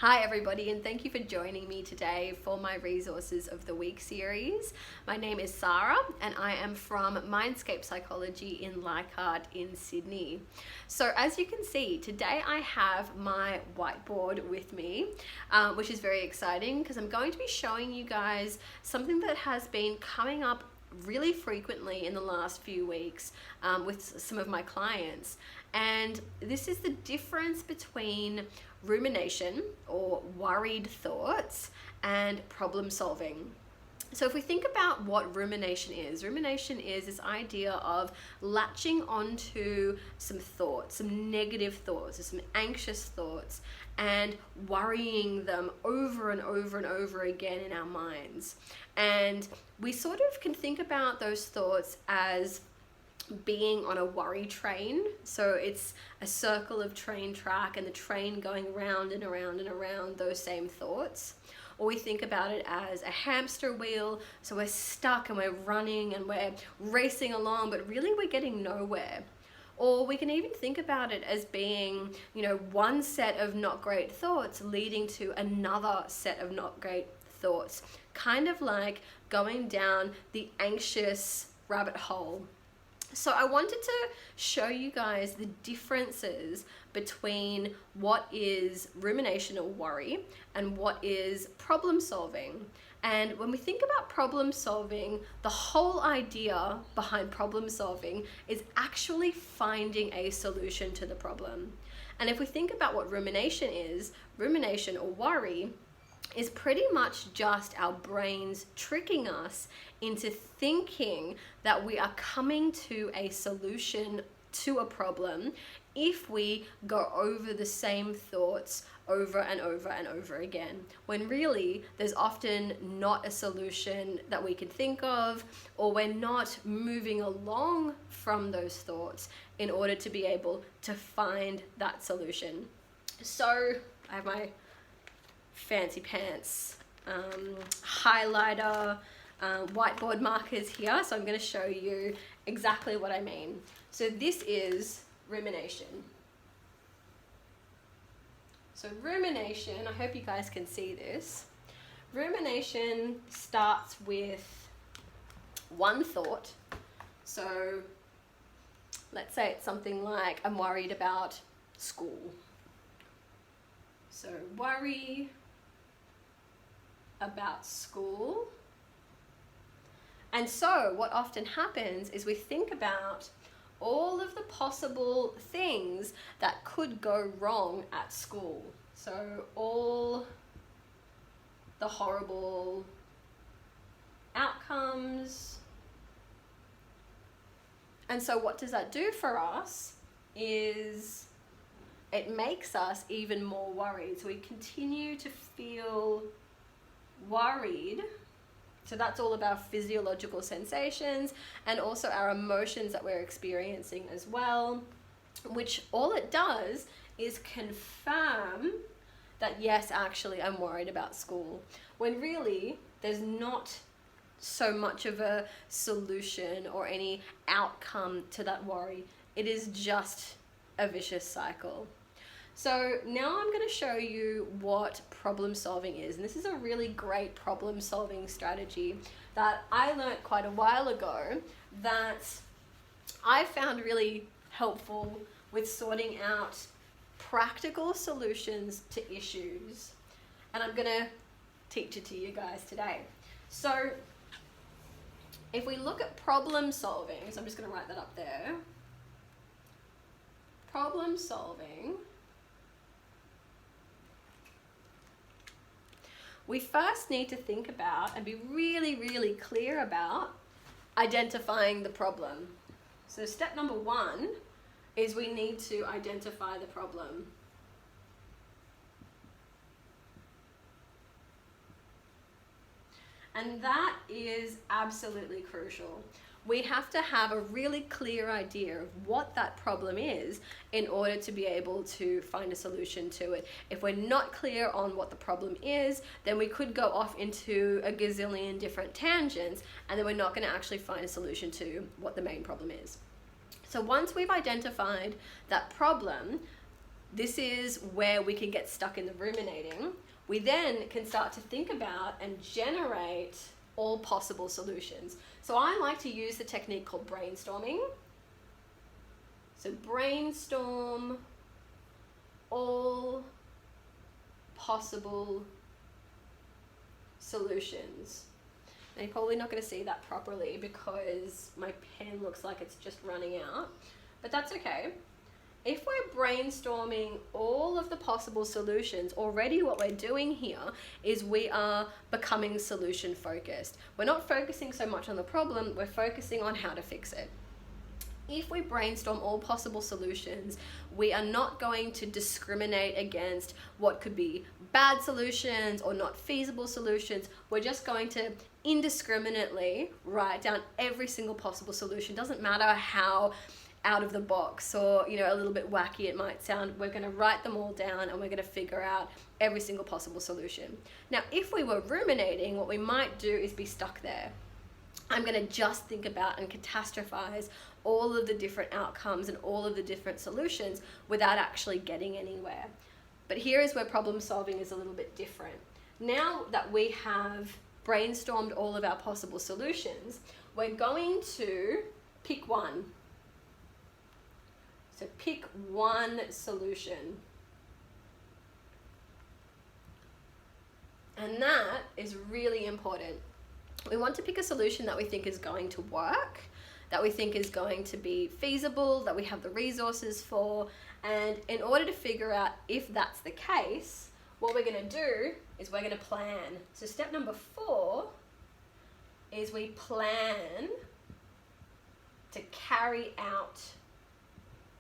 Hi everybody, and thank you for joining me today for my Resources of the Week series. My name is Sahra and I am from Mindscapes Psychology in Leichhardt in Sydney. So as you can see, today I have my whiteboard with me, which is very exciting because I'm going to be showing you guys something that has been coming up really frequently in the last few weeks with some of my clients. And this is the difference between rumination or worried thoughts and problem solving. So if we think about what rumination is this idea of latching onto some thoughts, some negative thoughts, or some anxious thoughts, and worrying them over and over and over again in our minds. And we sort of can think about those thoughts as being on a worry train. So it's a circle of train track and the train going round and around and around those same thoughts. Or we think about it as a hamster wheel. So we're stuck and we're running and we're racing along, but really we're getting nowhere. Or we can even think about it as being, one set of not great thoughts leading to another set of not great thoughts. Kind of like going down the anxious rabbit hole. So I wanted to show you guys the differences between what is rumination or worry and what is problem solving. And when we think about problem solving, the whole idea behind problem solving is actually finding a solution to the problem. And if we think about what rumination or worry is pretty much just our brains tricking us into thinking that we are coming to a solution to a problem if we go over the same thoughts over and over and over again, when really there's often not a solution that we can think of, or we're not moving along from those thoughts in order to be able to find that solution. So I have my fancy pants highlighter whiteboard markers here, so I'm going to show you exactly what I mean. So this is rumination. So rumination, I hope you guys can see this. Rumination starts with one thought. So let's say it's something like, I'm worried about school. So worry about school. And so what often happens is we think about all of the possible things that could go wrong at school. So all the horrible outcomes. And so what does that do for us is it makes us even more worried. So we continue to feel worried. So that's all of our physiological sensations and also our emotions that we're experiencing as well, which all it does is confirm that yes, actually I'm worried about school, when really there's not so much of a solution or any outcome to that worry. It is just a vicious cycle. So now I'm going to show you what problem solving is. And this is a really great problem solving strategy that I learned quite a while ago that I found really helpful with sorting out practical solutions to issues. And I'm going to teach it to you guys today. So if we look at problem solving, so I'm just going to write that up there. Problem solving. We first need to think about and be really, really clear about identifying the problem. So step number one is we need to identify the problem. And that is absolutely crucial. We have to have a really clear idea of what that problem is in order to be able to find a solution to it. If we're not clear on what the problem is, then we could go off into a gazillion different tangents, and then we're not going to actually find a solution to what the main problem is. So once we've identified that problem, this is where we can get stuck in the ruminating. We then can start to think about and generate all possible solutions. So I like to use the technique called brainstorming. So brainstorm all possible solutions. Now you're probably not going to see that properly because my pen looks like it's just running out, but that's okay. If we're brainstorming all of the possible solutions, already what we're doing here is we are becoming solution focused. We're not focusing so much on the problem, we're focusing on how to fix it. If we brainstorm all possible solutions, we are not going to discriminate against what could be bad solutions or not feasible solutions. We're just going to indiscriminately write down every single possible solution. Doesn't matter how out of the box or a little bit wacky it might sound. We're going to write them all down and we're going to figure out every single possible solution. Now, if we were ruminating, what we might do is be stuck there. I'm going to just think about and catastrophize all of the different outcomes and all of the different solutions without actually getting anywhere. But here is where problem solving is a little bit different. Now that we have brainstormed all of our possible solutions, we're going to pick one. So pick one solution. And that is really important. We want to pick a solution that we think is going to work, that we think is going to be feasible, that we have the resources for. And in order to figure out if that's the case, what we're going to do is we're going to plan. So step number 4 is we plan to carry out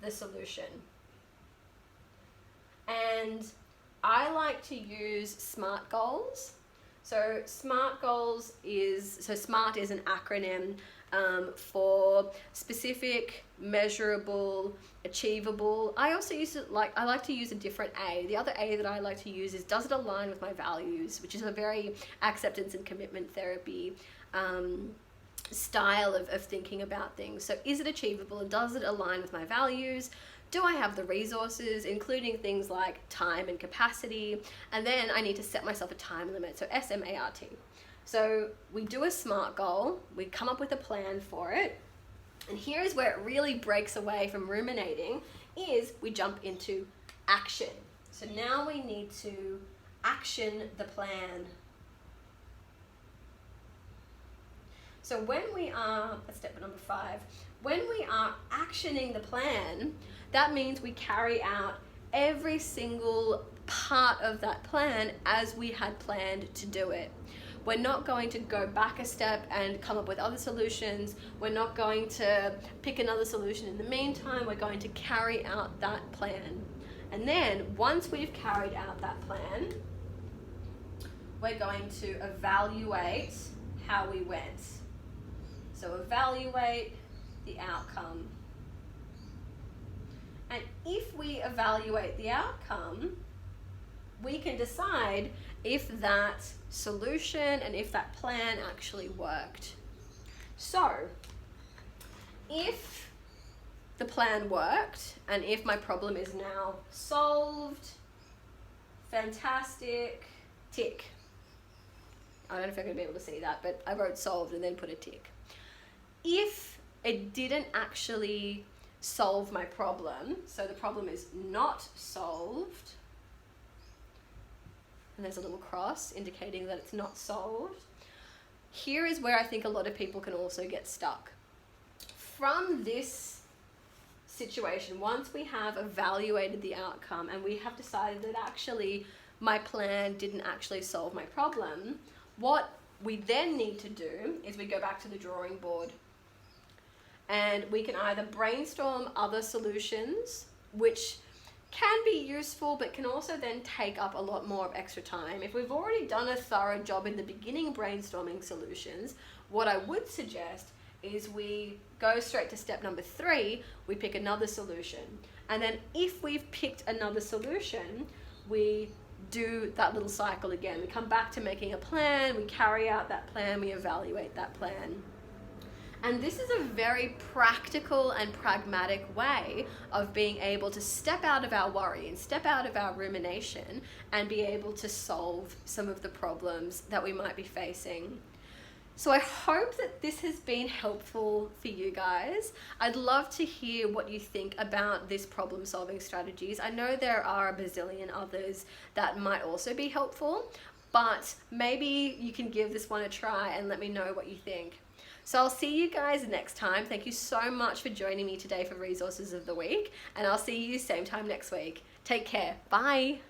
the solution. And I like to use SMART goals. So SMART is an acronym for specific, measurable, achievable. I also I like to use a different A. The other A that I like to use is, does it align with my values, which is a very acceptance and commitment therapy style of thinking about things. So is it achievable and does it align with my values? Do I have the resources, including things like time and capacity? And then I need to set myself a time limit, so SMART. So we do a SMART goal, we come up with a plan for it, and here is where it really breaks away from ruminating, is we jump into action. So now we need to action the plan. So when we are, that's step number 5, when we are actioning the plan, that means we carry out every single part of that plan as we had planned to do it. We're not going to go back a step and come up with other solutions. We're not going to pick another solution in the meantime. We're going to carry out that plan. And then once we've carried out that plan, we're going to evaluate how we went. So evaluate the outcome. And if we evaluate the outcome, we can decide if that solution and if that plan actually worked. So, if the plan worked and if my problem is now solved, fantastic, tick. I don't know if I'm going to be able to see that, but I wrote solved and then put a tick. If it didn't actually solve my problem, so the problem is not solved, and there's a little cross indicating that it's not solved, here is where I think a lot of people can also get stuck. From this situation, once we have evaluated the outcome and we have decided that actually my plan didn't actually solve my problem, what we then need to do is we go back to the drawing board. And we can either brainstorm other solutions, which can be useful, but can also then take up a lot more of extra time. If we've already done a thorough job in the beginning brainstorming solutions, what I would suggest is we go straight to step number 3, we pick another solution. And then if we've picked another solution, we do that little cycle again. We come back to making a plan, we carry out that plan, we evaluate that plan. And this is a very practical and pragmatic way of being able to step out of our worry and step out of our rumination and be able to solve some of the problems that we might be facing. So I hope that this has been helpful for you guys. I'd love to hear what you think about this problem solving strategies. I know there are a bazillion others that might also be helpful, but maybe you can give this one a try and let me know what you think. So I'll see you guys next time. Thank you so much for joining me today for Resources of the Week, and I'll see you same time next week. Take care. Bye.